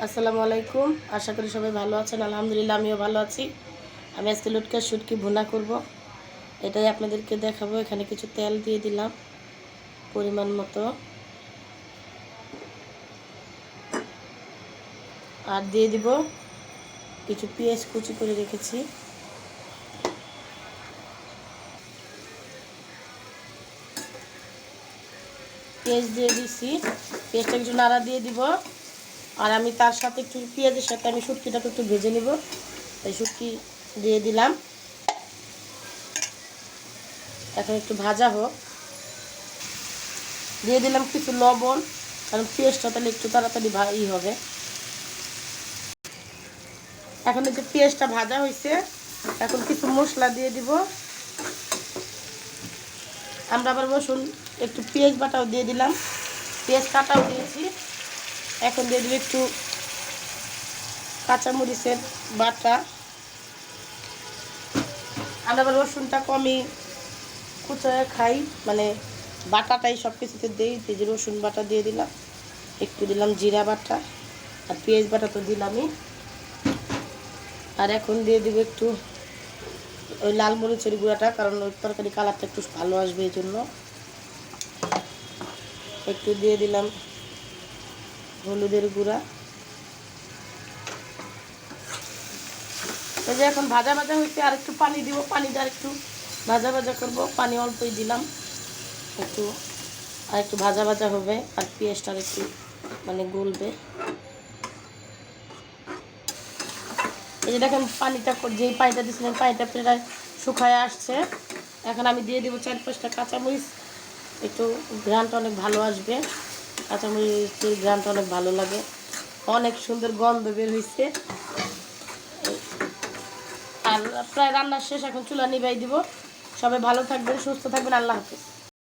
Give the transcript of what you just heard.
আসসালামু আলাইকুম। আশা করি সবাই ভালো আছেন। আলহামদুলিল্লাহ আমিও ভালো আছি। আমি আজকে লটকা শুটকি ভুনা করব, এটাই আপনাদেরকে দেখাবো। এখানে কিছু তেল দিয়ে দিলাম পরিমাণ মতো, আর দিয়ে দিব কিছু পেঁয়াজ কুচি করে রেখেছি। পেঁয়াজ দিয়ে দিছি, পেঁয়াজটা কিছু নাড়া দিয়ে দিব। আর আমি তার সাথে একটু পেঁয়াজের সাথে আমি শুটকিটাকে একটু ভেজে নিব। তাই শুটকি দিয়ে দিলাম। এখন একটু ভাজা হোক। দিয়ে দিলাম কিছু লবণ, কারণ পেঁয়াজটা তাহলে একটু তাড়াতাড়ি হবে। এখন এই যে পেঁয়াজটা ভাজা হয়েছে, এখন কিছু মশলা দিয়ে দিব। আমরা আবার রসুন একটু পেঁয়াজ বাটাও দিয়ে দিলাম, পেঁয়াজ কাটাও দিয়েছি। এখন দিয়ে দিব একটু কাঁচামরিচের বাটা। আমরা আবার রসুনটা কমই কুচায় খাই, মানে বাটাটাই সব কিছুতে দিই। এই যে রসুন বাটা দিয়ে দিলাম, একটু দিলাম জিরা বাটা, আর পেঁয়াজ বাটা তো দিলামই। আর এখন দিয়ে দিব একটু ওই লাল মরিচের গুঁড়াটা, কারণ ওই তরকারি কালারটা একটু ভালো আসবে এই জন্য। একটু দিয়ে দিলাম হলুদের গুঁড়া। এই যে এখন ভাজা ভাজা হইতে আর একটু পানি দিব, পানিটা আর একটু ভাজা ভাজা করব। পানি অল্পই দিলাম, একটু আর একটু ভাজা ভাজা হবে, আর পেঁয়াজটা একটু মানে গলবে। এই যে দেখেন পানিটা, যেই পানিটা দিয়েছিলেন পানিটা প্রায় শুকায় আসছে। এখন আমি দিয়ে দেবো 4-5টা কাঁচামরিচ, একটু ঘ্রাণটা অনেক ভালো আসবে। কাঁচামরিচের ঘ্রাণটা অনেক ভালো লাগে, অনেক সুন্দর গন্ধ বের হয়েছে। আর প্রায় রান্নার শেষ, এখন চুলা নিভাই দিব। সবাই ভালো থাকবেন, সুস্থ থাকবেন। আল্লাহ হাফেজ।